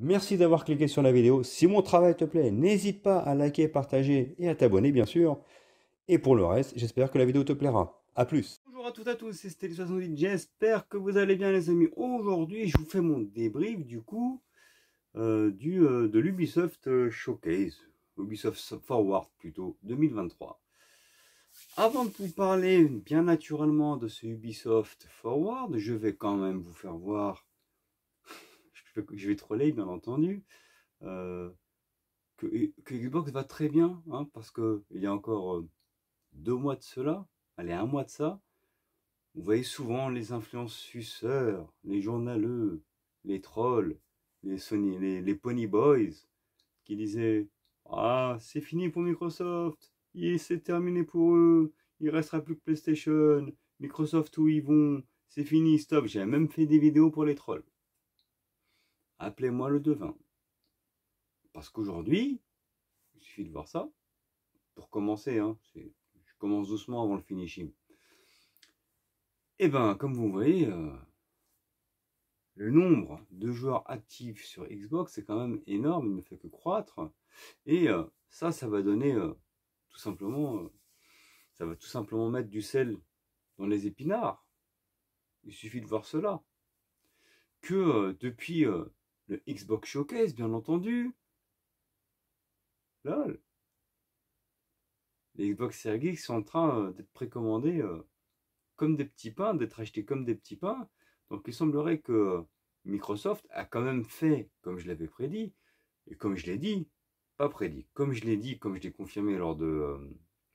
Merci d'avoir cliqué sur la vidéo. Si mon travail te plaît, n'hésite pas à liker, partager et à t'abonner, bien sûr. Et pour le reste, j'espère que la vidéo te plaira. A plus. Bonjour à toutes et à tous, c'est Steli78. J'espère que vous allez bien, les amis. Aujourd'hui, je vous fais mon débrief, du coup, de l'Ubisoft Showcase. Ubisoft Forward, plutôt, 2023. Avant de vous parler, bien naturellement, de ce Ubisoft Forward, je vais quand même vous faire voir, je vais troller, bien entendu, euh, que Xbox va très bien, hein, parce qu'il y a encore 2 mois de cela, allez, 1 mois de ça, vous voyez souvent les influenceurs, les journaleux, les trolls, les Pony Boys, qui disaient ah, c'est fini pour Microsoft, c'est terminé pour eux, il ne restera plus que PlayStation, Microsoft où ils vont, c'est fini, stop. J'ai même fait des vidéos pour les trolls. Appelez-moi le devin. Parce qu'aujourd'hui, il suffit de voir ça, pour commencer, hein, je commence doucement avant le finishing. Et ben, comme vous voyez, le nombre de joueurs actifs sur Xbox est quand même énorme, il ne fait que croître. Et ça va donner tout simplement, ça va tout simplement mettre du sel dans les épinards. Il suffit de voir cela. Que depuis le Xbox Showcase, bien entendu, là, les Xbox Series X sont en train d'être précommandés comme des petits pains, d'être achetés comme des petits pains. Donc il semblerait que Microsoft a quand même fait, comme je l'avais prédit, et comme je l'ai dit, pas prédit, comme je l'ai dit, comme je l'ai confirmé lors de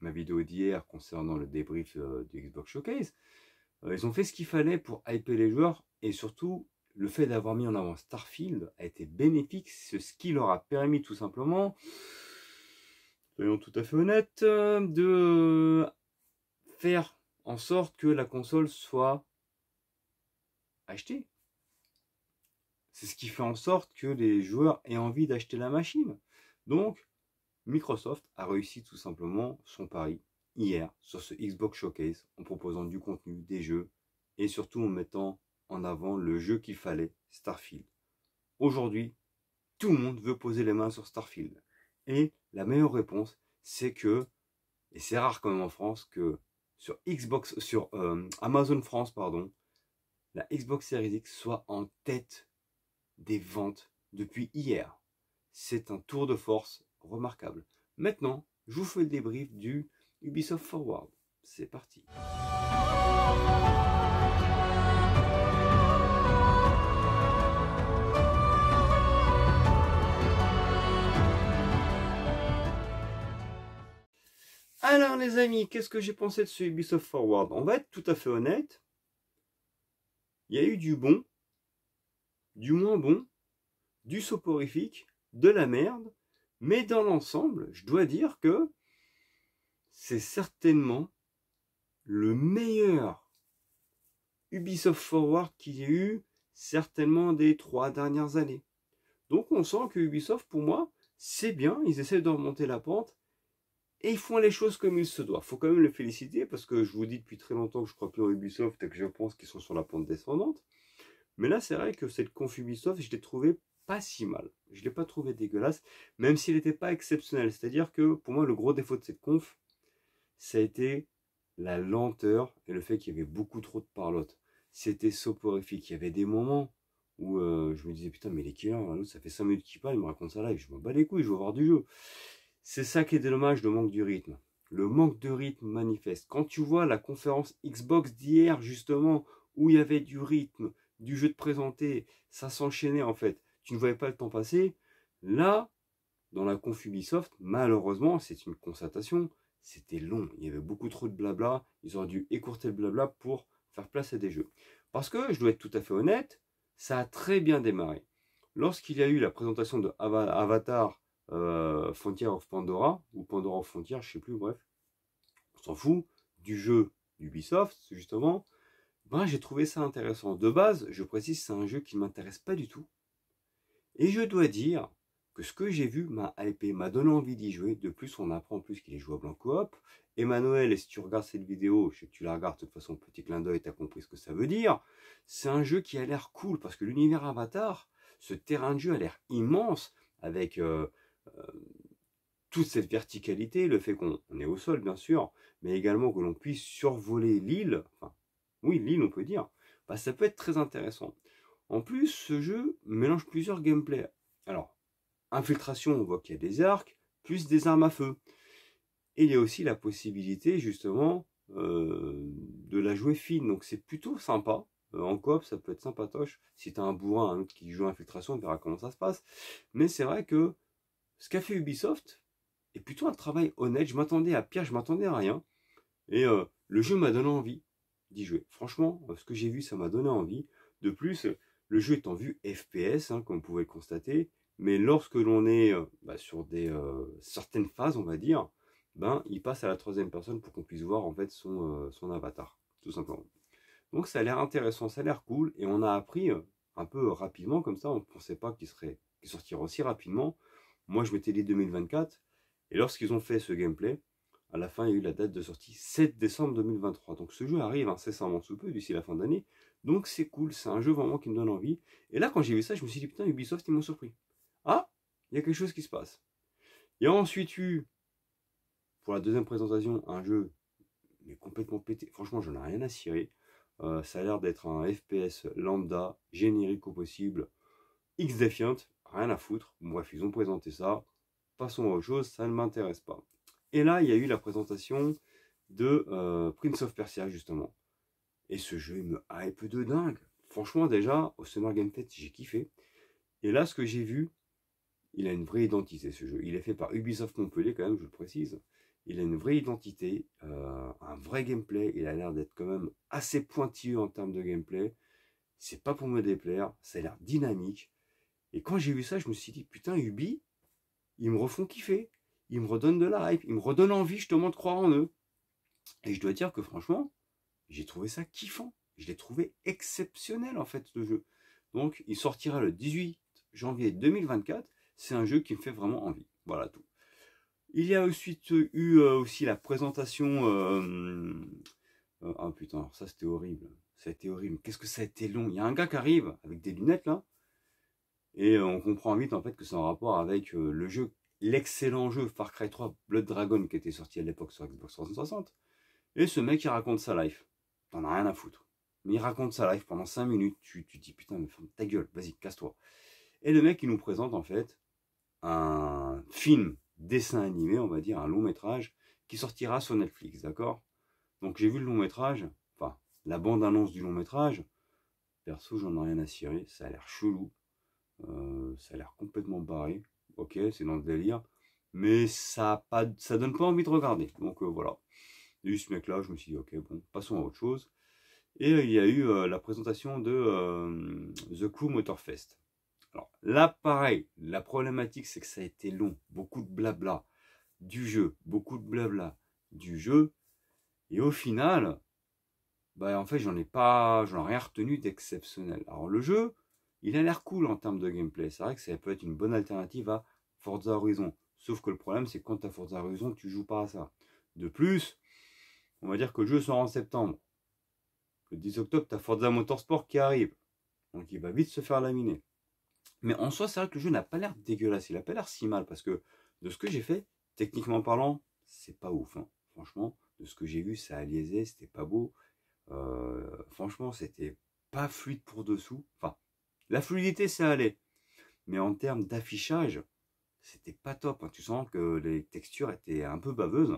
ma vidéo d'hier concernant le débrief du Xbox Showcase, ils ont fait ce qu'il fallait pour hyper les joueurs, et surtout, le fait d'avoir mis en avant Starfield a été bénéfique, ce qui leur a permis tout simplement, soyons tout à fait honnêtes, de faire en sorte que la console soit achetée. C'est ce qui fait en sorte que les joueurs aient envie d'acheter la machine. Donc, Microsoft a réussi tout simplement son pari hier sur ce Xbox Showcase en proposant du contenu, des jeux et surtout en mettant en avant le jeu qu'il fallait, Starfield. Aujourd'hui, tout le monde veut poser les mains sur Starfield. Et la meilleure réponse, c'est que, et c'est rare quand même en France, que sur Amazon France, pardon, la Xbox Series X soit en tête des ventes depuis hier. C'est un tour de force remarquable. Maintenant, je vous fais le débrief du Ubisoft Forward. C'est parti. Alors les amis, qu'est-ce que j'ai pensé de ce Ubisoft Forward? On va être tout à fait honnête. Il y a eu du bon, du moins bon, du soporifique, de la merde, mais dans l'ensemble, je dois dire que c'est certainement le meilleur Ubisoft Forward qu'il y a eu certainement des 3 dernières années. Donc on sent que Ubisoft, pour moi, c'est bien, ils essaient de remonter la pente et ils font les choses comme il se doit. Il faut quand même le féliciter parce que je vous dis depuis très longtemps que je crois plus en Ubisoft et que je pense qu'ils sont sur la pente descendante. Mais là, c'est vrai que cette conf Ubisoft, je l'ai trouvé pas si mal. Je ne l'ai pas trouvé dégueulasse, même s'il n'était pas exceptionnel. C'est-à-dire que pour moi, le gros défaut de cette conf, ça a été la lenteur et le fait qu'il y avait beaucoup trop de parlotte. C'était soporifique. Il y avait des moments où je me disais putain, mais les killers, ça fait 5 minutes qu'il parle, il me raconte ça live, je m'en bats les couilles, je veux voir du jeu. C'est ça qui est dommage, le manque du rythme. Le manque de rythme manifeste. Quand tu vois la conférence Xbox d'hier, justement, où il y avait du rythme, du jeu de présenter, ça s'enchaînait en fait. Tu ne voyais pas le temps passer. Là, dans la conf Ubisoft, malheureusement, c'est une constatation, c'était long. Il y avait beaucoup trop de blabla. Ils auraient dû écourter le blabla pour faire place à des jeux. Parce que, je dois être tout à fait honnête, ça a très bien démarré. Lorsqu'il y a eu la présentation de Avatar Frontier of Pandora, ou Pandora of Frontier, je sais plus, bref, on s'en fout, du jeu d'Ubisoft, justement, ben, j'ai trouvé ça intéressant. De base, je précise, c'est un jeu qui ne m'intéresse pas du tout. Et je dois dire que ce que j'ai vu m'a hypé, m'a donné envie d'y jouer. De plus, on apprend en plus qu'il est jouable en coop. Emmanuel, et si tu regardes cette vidéo, je sais que tu la regardes, de toute façon, petit clin d'œil, tu as compris ce que ça veut dire. C'est un jeu qui a l'air cool, parce que l'univers Avatar, Ce terrain de jeu a l'air immense, avec toute cette verticalité, le fait qu'on est au sol bien sûr, mais également que l'on puisse survoler l'île, enfin oui l'île on peut dire, bah, ça peut être très intéressant. En plus ce jeu mélange plusieurs gameplays. Alors, infiltration, on voit qu'il y a des arcs, plus des armes à feu. Et il y a aussi la possibilité justement de la jouer fine, donc c'est plutôt sympa. En coop, ça peut être sympatoche. Si tu as un bourrin, un autre qui joue infiltration, on verra comment ça se passe. Mais c'est vrai que ce qu'a fait Ubisoft est plutôt un travail honnête. Je m'attendais à pire, je m'attendais à rien. Et le jeu m'a donné envie d'y jouer. Franchement, ce que j'ai vu, ça m'a donné envie. De plus, le jeu est en vue FPS, hein, comme vous pouvez le constater. Mais lorsque l'on est sur des certaines phases, on va dire, ben, il passe à la troisième personne pour qu'on puisse voir en fait son avatar, tout simplement. Donc ça a l'air intéressant, ça a l'air cool. Et on a appris un peu rapidement comme ça, on ne pensait pas qu'il sortirait aussi rapidement. Moi, je m'étais dit 2024. Et lorsqu'ils ont fait ce gameplay, à la fin, il y a eu la date de sortie 7 décembre 2023. Donc ce jeu arrive incessamment sous peu, d'ici la fin d'année. Donc c'est cool, c'est un jeu vraiment qui me donne envie. Et là, quand j'ai vu ça, je me suis dit, putain, Ubisoft, ils m'ont surpris. Ah, il y a quelque chose qui se passe. Il y a ensuite eu, pour la deuxième présentation, un jeu mais complètement pété. Franchement, j'en ai rien à cirer. Ça a l'air d'être un FPS lambda, générique au possible, X-Defiant, rien à foutre. Bref, ils ont présenté ça. Passons à autre chose, ça ne m'intéresse pas. Et là, il y a eu la présentation de Prince of Persia, justement. Et ce jeu, il me hype de dingue. Franchement, déjà, au Summer Game Fest, j'ai kiffé. Et là, ce que j'ai vu, il a une vraie identité, ce jeu. Il est fait par Ubisoft Montpellier, quand même, je le précise. Il a une vraie identité, un vrai gameplay. Il a l'air d'être quand même assez pointilleux en termes de gameplay. C'est pas pour me déplaire, ça a l'air dynamique. Et quand j'ai vu ça, je me suis dit, putain, Ubi, ils me refont kiffer. Ils me redonnent de la hype. Ils me redonnent envie justement de croire en eux. Et je dois dire que franchement, j'ai trouvé ça kiffant. Je l'ai trouvé exceptionnel en fait, ce jeu. Donc, il sortira le 18 janvier 2024. C'est un jeu qui me fait vraiment envie. Voilà tout. Il y a ensuite eu aussi la présentation. Ah putain, alors ça c'était horrible. Ça a été horrible. Qu'est-ce que ça a été long. Il y a un gars qui arrive avec des lunettes là. Et on comprend vite en fait que c'est en rapport avec le jeu, l'excellent jeu Far Cry 3 Blood Dragon qui était sorti à l'époque sur Xbox 360. Et ce mec il raconte sa life. T'en as rien à foutre. Mais il raconte sa life pendant 5 minutes. Tu te dis putain mais ferme ta gueule, vas-y, casse-toi. Et le mec il nous présente en fait un film, dessin animé, on va dire, un long métrage qui sortira sur Netflix, d'accord? Donc j'ai vu le long métrage, enfin la bande-annonce du long métrage. Perso j'en ai rien à cirer, ça a l'air chelou. Ça a l'air complètement barré. Ok, c'est dans le délire. Mais ça donne pas envie de regarder. Donc voilà. Il y a eu ce mec-là, je me suis dit, ok, bon, passons à autre chose. Et il y a eu la présentation de The Crew Motorfest. Alors là, pareil, la problématique, c'est que ça a été long. Beaucoup de blabla du jeu. Beaucoup de blabla du jeu. Et au final, bah, en fait, j'en ai rien retenu d'exceptionnel. Alors le jeu, il a l'air cool en termes de gameplay. C'est vrai que ça peut être une bonne alternative à Forza Horizon. Sauf que le problème, c'est que quand tu as Forza Horizon, tu joues pas à ça. De plus, on va dire que le jeu sort en septembre. Le 10 octobre, tu as Forza Motorsport qui arrive. Donc il va vite se faire laminer. Mais en soi, c'est vrai que le jeu n'a pas l'air dégueulasse. Il n'a pas l'air si mal. Parce que de ce que j'ai fait, techniquement parlant, c'est pas ouf. Hein. Franchement, de ce que j'ai vu, ça a liaisé, c'était pas beau. Franchement, c'était pas fluide pour dessous. Enfin, la fluidité, ça allait. Mais en termes d'affichage, c'était pas top. Hein. Tu sens que les textures étaient un peu baveuses.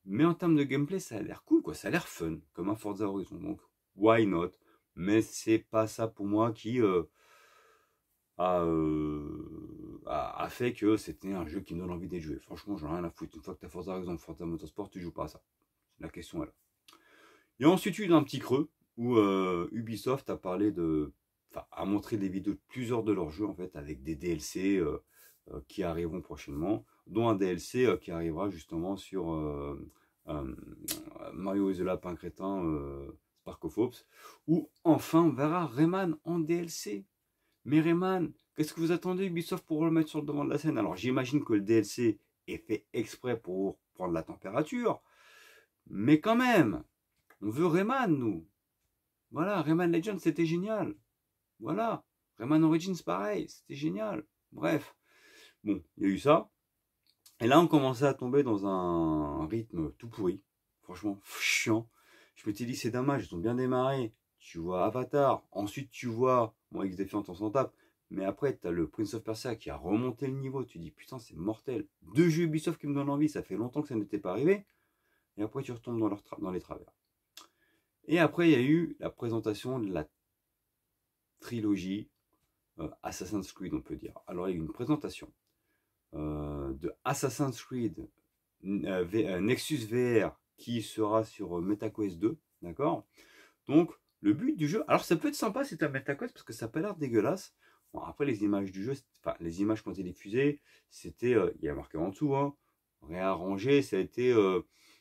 Mais en termes de gameplay, ça a l'air cool, quoi. Ça a l'air fun, comme un Forza Horizon. Donc, why not? Mais c'est pas ça pour moi qui a fait que c'était un jeu qui me donne envie d'y jouer. Franchement, j'en ai rien à foutre. Une fois que tu as Forza Horizon, Forza Motorsport, tu joues pas à ça. La question est là. Il y a ensuite eu un petit creux où Ubisoft a parlé a montré des vidéos de plusieurs de leurs jeux en fait avec des DLC qui arriveront prochainement, dont un DLC qui arrivera justement sur Mario et the Lapin Crétin, Spark of Hopes, où enfin on verra Rayman en DLC. Mais Rayman, qu'est-ce que vous attendez Ubisoft pour le mettre sur le devant de la scène? Alors j'imagine que le DLC est fait exprès pour prendre la température, mais quand même, on veut Rayman, nous. Voilà, Rayman Legends, c'était génial. Voilà. Rayman Origins, pareil, c'était génial. Bref, bon, il y a eu ça. Et là, on commençait à tomber dans un rythme tout pourri. Franchement, chiant. Je m'étais dit, c'est dommage, ils ont bien démarré. Tu vois Avatar, ensuite tu vois, bon, X-Defiant, on s'en tape. Mais après, tu as le Prince of Persia qui a remonté le niveau. Tu dis, putain, c'est mortel. Deux jeux Ubisoft qui me donnent envie, ça fait longtemps que ça n'était pas arrivé. Et après, tu retombes dans les travers. Et après, il y a eu la présentation de la trilogie Assassin's Creed, on peut dire. Alors, il y a eu une présentation de Assassin's Creed Nexus VR qui sera sur MetaQuest 2, d'accord. Donc, le but du jeu, alors ça peut être sympa si tu as MetaQuest parce que ça n'a pas l'air dégueulasse. Bon, après, les images du jeu, enfin, les images qui ont été diffusées, c'était, il y a marqué en dessous, hein, réarrangé, ça a été,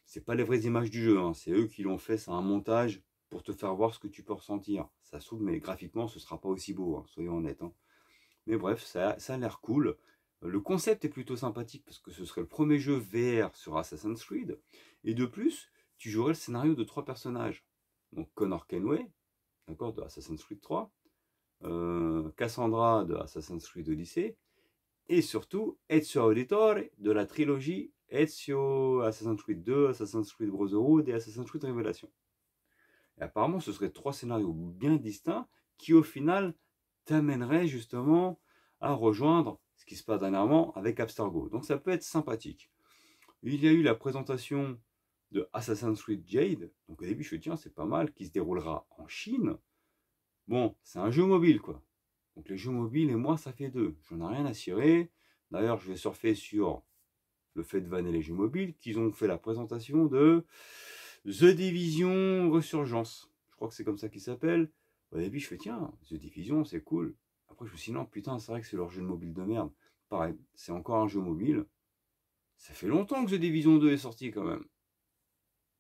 c'est pas les vraies images du jeu, hein, c'est eux qui l'ont fait, c'est un montage pour te faire voir ce que tu peux ressentir. Ça se trouve, mais graphiquement, ce sera pas aussi beau, hein, soyons honnêtes. Hein. Mais bref, ça a l'air cool. Le concept est plutôt sympathique parce que ce serait le premier jeu VR sur Assassin's Creed. Et de plus, tu jouerais le scénario de 3 personnages. Donc Connor Kenway, d'accord, de Assassin's Creed 3, Cassandra de Assassin's Creed Odyssey, et surtout Ezio Auditore de la trilogie Ezio Assassin's Creed 2, Assassin's Creed Brotherhood et Assassin's Creed Révélation. Et apparemment, ce seraient 3 scénarios bien distincts qui, au final, t'amèneraient justement à rejoindre ce qui se passe dernièrement avec Abstergo. Donc ça peut être sympathique. Il y a eu la présentation de Assassin's Creed Jade. Donc au début, je me dis, tiens, c'est pas mal, qui se déroulera en Chine. Bon, c'est un jeu mobile, quoi. Donc les jeux mobiles et moi, ça fait deux. J'en ai rien à cirer. D'ailleurs, je vais surfer sur le fait de vanner les jeux mobiles, qu'ils ont fait la présentation de The Division Resurgence. Je crois que c'est comme ça qu'il s'appelle. Au début, je fais, tiens, The Division, c'est cool. Après, je me suis dit, non, putain, c'est vrai que c'est leur jeu de mobile de merde. Pareil, c'est encore un jeu mobile. Ça fait longtemps que The Division 2 est sorti, quand même.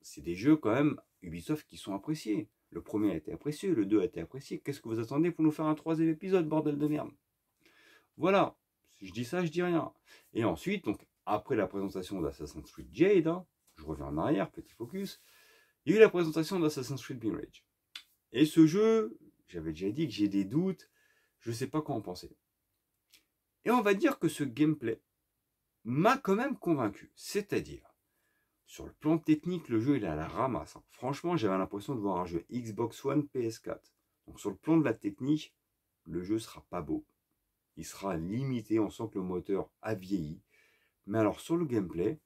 C'est des jeux, quand même, Ubisoft qui sont appréciés. Le premier a été apprécié, le 2 a été apprécié. Qu'est-ce que vous attendez pour nous faire un 3e épisode, bordel de merde? Voilà. Si je dis ça, je dis rien. Et ensuite, donc, après la présentation d'Assassin's Creed Jade, hein, je reviens en arrière, petit focus, il y a eu la présentation d'Assassin's Creed Mirage. Et ce jeu, j'avais déjà dit que j'ai des doutes, je ne sais pas quoi en penser. Et on va dire que ce gameplay m'a quand même convaincu. C'est-à-dire, sur le plan technique, le jeu il est à la ramasse. Hein. Franchement, j'avais l'impression de voir un jeu Xbox One PS4. Donc sur le plan de la technique, le jeu sera pas beau. Il sera limité, on sent que le moteur a vieilli. Mais alors sur le gameplay,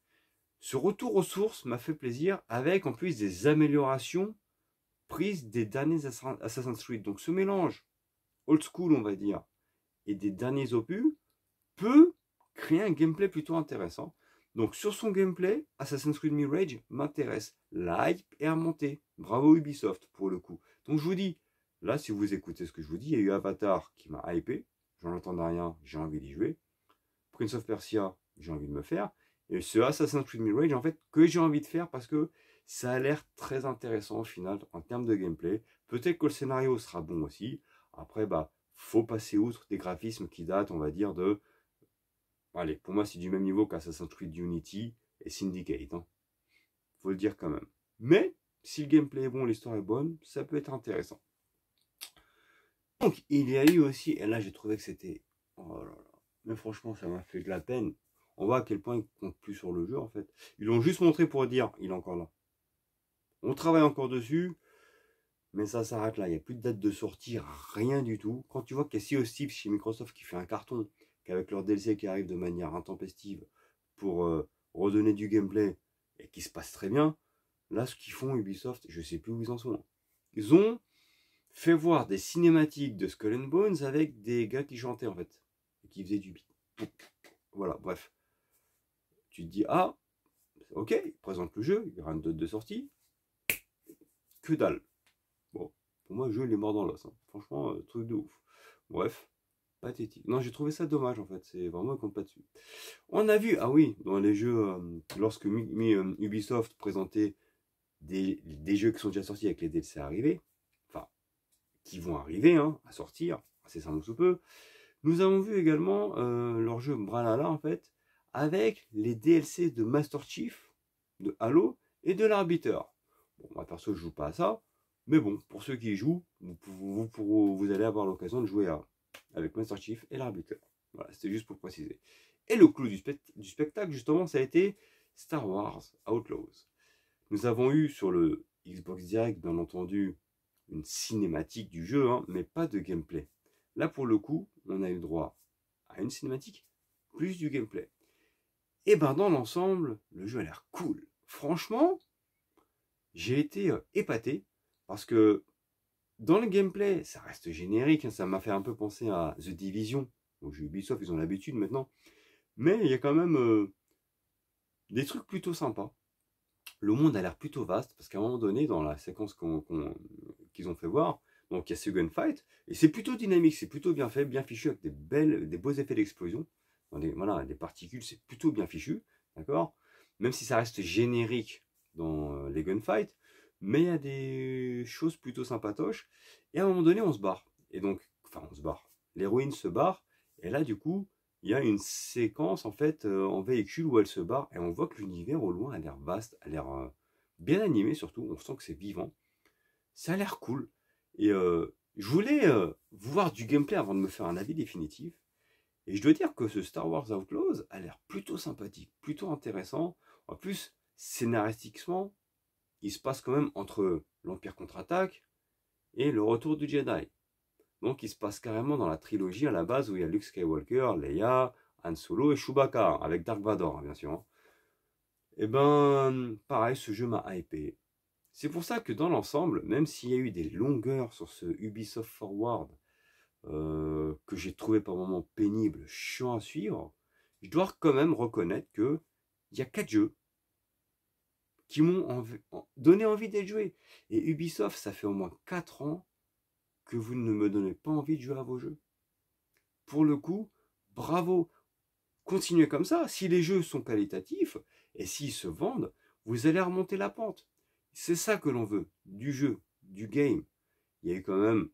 ce retour aux sources m'a fait plaisir avec en plus des améliorations prises des derniers Assassin's Creed. Donc ce mélange old school, on va dire, et des derniers opus peut créer un gameplay plutôt intéressant. Donc sur son gameplay, Assassin's Creed Mirage m'intéresse. La hype est remontée. Bravo Ubisoft pour le coup. Donc je vous dis, là si vous écoutez ce que je vous dis, il y a eu Avatar qui m'a hypé. J'en entendais rien, j'ai envie d'y jouer. Prince of Persia, j'ai envie de me faire. Et ce Assassin's Creed Mirage, en fait, que j'ai envie de faire parce que ça a l'air très intéressant au final en termes de gameplay. Peut-être que le scénario sera bon aussi. Après, bah, faut passer outre des graphismes qui datent, on va dire, de... Allez, pour moi, c'est du même niveau qu'Assassin's Creed Unity et Syndicate. Hein. Faut le dire quand même. Mais, si le gameplay est bon, l'histoire est bonne, ça peut être intéressant. Donc, il y a eu aussi, et là j'ai trouvé que c'était... Oh là là. Mais franchement, ça m'a fait de la peine. On voit à quel point ils comptent plus sur le jeu, en fait. Ils l'ont juste montré pour dire, il est encore là. On travaille encore dessus, mais ça s'arrête là. Il n'y a plus de date de sortie, rien du tout. Quand tu vois qu'il y a Sea of Thieves chez Microsoft qui fait un carton, qu'avec leur DLC qui arrive de manière intempestive pour redonner du gameplay et qui se passe très bien, là, ce qu'ils font Ubisoft, je ne sais plus où ils en sont. Ils ont fait voir des cinématiques de Skull and Bones avec des gars qui chantaient, en fait, et qui faisaient du beat. Voilà, bref. Tu te dis, ah, ok, ils présentent le jeu, il y aura une date de sortie. Que dalle. Bon, pour moi, le jeu, il est mort dans l'os. Hein. Franchement, truc de ouf. Bref, pathétique. Non, j'ai trouvé ça dommage, en fait. C'est vraiment, ils comptent pas dessus. On a vu, ah oui, dans les jeux, lorsque Ubisoft présentait des jeux qui sont déjà sortis avec les DLC arrivés, enfin, qui vont arriver, hein, à sortir, incessamment sous peu, nous avons vu également leur jeu Brawlhalla, en fait, avec les DLC de Master Chief, de Halo et de l'Arbiteur. Bon, moi perso, je joue pas à ça, mais bon, pour ceux qui y jouent, vous allez avoir l'occasion de jouer à avec Master Chief et l'arbitre. Voilà, c'était juste pour préciser. Et le clou du spectacle, justement, ça a été Star Wars Outlaws. Nous avons eu sur le Xbox Direct, bien entendu, une cinématique du jeu, hein, mais pas de gameplay. Là, pour le coup, on a eu droit à une cinématique, plus du gameplay. Et ben dans l'ensemble, le jeu a l'air cool. Franchement, j'ai été épaté, parce que dans le gameplay, ça reste générique, hein, ça m'a fait un peu penser à The Division. Bon, Ubisoft, ils ont l'habitude maintenant. Mais il y a quand même des trucs plutôt sympas. Le monde a l'air plutôt vaste, parce qu'à un moment donné, dans la séquence qu'ils ont fait voir, donc il y a ce gunfight, et c'est plutôt dynamique, c'est plutôt bien fait, bien fichu, avec des beaux effets d'explosion. Voilà, des particules, c'est plutôt bien fichu, d'accord? Même si ça reste générique dans les gunfights, mais il y a des choses plutôt sympatoches, et à un moment donné, on se barre. Et donc, enfin, on se barre. L'héroïne se barre, et là, du coup, il y a une séquence en fait en véhicule où elle se barre et on voit que l'univers au loin a l'air vaste, a l'air bien animé surtout, on sent que c'est vivant, ça a l'air cool. Et je voulais voir du gameplay avant de me faire un avis définitif. Et je dois dire que ce Star Wars Outlaws a l'air plutôt sympathique, plutôt intéressant. En plus, scénaristiquement, il se passe quand même entre l'Empire contre-attaque et le retour du Jedi. Donc il se passe carrément dans la trilogie à la base où il y a Luke Skywalker, Leia, Han Solo et Chewbacca, avec Dark Vador, hein, bien sûr. Et ben, pareil, ce jeu m'a hypé. C'est pour ça que dans l'ensemble, même s'il y a eu des longueurs sur ce Ubisoft Forward, que j'ai trouvé par moments pénible, chiant à suivre, je dois quand même reconnaître que il y a 4 jeux qui m'ont donné envie d'être joué. Et Ubisoft, ça fait au moins 4 ans que vous ne me donnez pas envie de jouer à vos jeux. Pour le coup, bravo, continuez comme ça. Si les jeux sont qualitatifs et s'ils se vendent, vous allez remonter la pente. C'est ça que l'on veut, du jeu, du game. Il y a eu quand même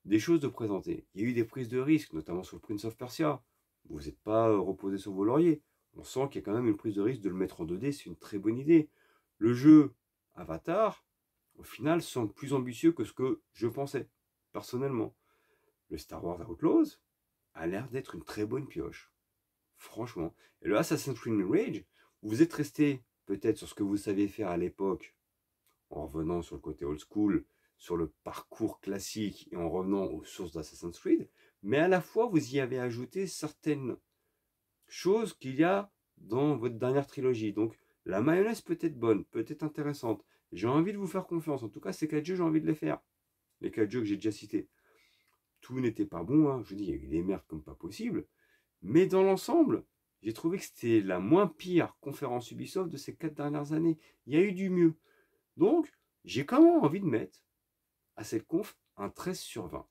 des choses de présenter. Il y a eu des prises de risques, notamment sur le Prince of Persia. Vous n'êtes pas reposé sur vos lauriers. On sent qu'il y a quand même une prise de risque de le mettre en 2D, c'est une très bonne idée. Le jeu Avatar, au final, semble plus ambitieux que ce que je pensais, personnellement. Le Star Wars Outlaws a l'air d'être une très bonne pioche. Franchement. Et le Assassin's Creed Mirage, vous êtes resté peut-être sur ce que vous saviez faire à l'époque, en revenant sur le côté old school, sur le parcours classique et en revenant aux sources d'Assassin's Creed, mais à la fois vous y avez ajouté certaines choses qu'il y a dans votre dernière trilogie. Donc la mayonnaise peut être bonne, peut être intéressante. J'ai envie de vous faire confiance. En tout cas, ces 4 jeux, j'ai envie de les faire. Les 4 jeux que j'ai déjà cités. Tout n'était pas bon, hein. Je vous dis, il y a eu des merdes comme pas possible. Mais dans l'ensemble, j'ai trouvé que c'était la moins pire conférence Ubisoft de ces 4 dernières années. Il y a eu du mieux. Donc, j'ai quand même envie de mettre à cette conf un 13 sur 20.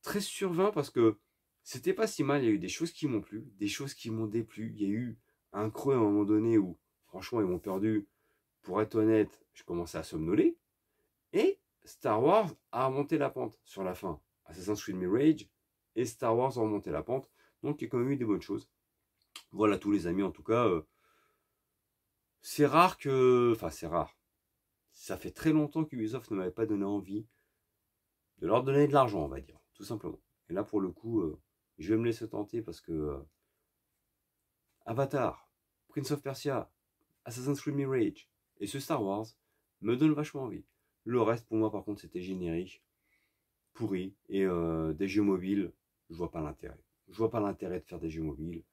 13 sur 20 parce que c'était pas si mal. Il y a eu des choses qui m'ont plu, des choses qui m'ont déplu. Il y a eu un creux à un moment donné où, franchement, ils m'ont perdu. Pour être honnête, je commençais à somnoler. Et Star Wars a remonté la pente sur la fin. Assassin's Creed Mirage et Star Wars ont remonté la pente. Donc il y a quand même eu des bonnes choses. Voilà tous les amis, en tout cas, c'est rare que... Enfin c'est rare. Ça fait très longtemps qu'Ubisoft ne m'avait pas donné envie de leur donner de l'argent, on va dire, tout simplement. Et là pour le coup, je vais me laisser tenter parce que Avatar, Prince of Persia, Assassin's Creed Mirage et ce Star Wars me donnent vachement envie. Le reste pour moi par contre c'était générique, pourri, et des jeux mobiles, je vois pas l'intérêt. Je vois pas l'intérêt de faire des jeux mobiles.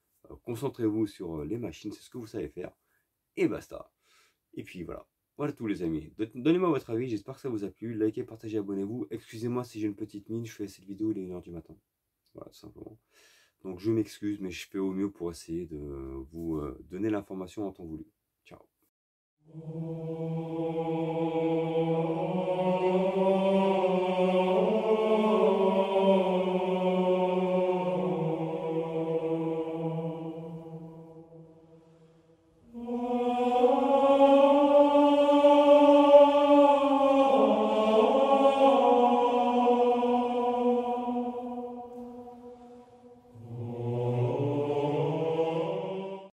Concentrez-vous sur les machines, c'est ce que vous savez faire, et basta. Et puis voilà. Voilà tous les amis. Donnez-moi votre avis, j'espère que ça vous a plu. Likez, partagez, abonnez-vous. Excusez-moi si j'ai une petite mine, je fais cette vidéo, il est 1h du matin. Voilà, tout simplement. Donc je m'excuse, mais je fais au mieux pour essayer de vous donner l'information en temps voulu. Ciao.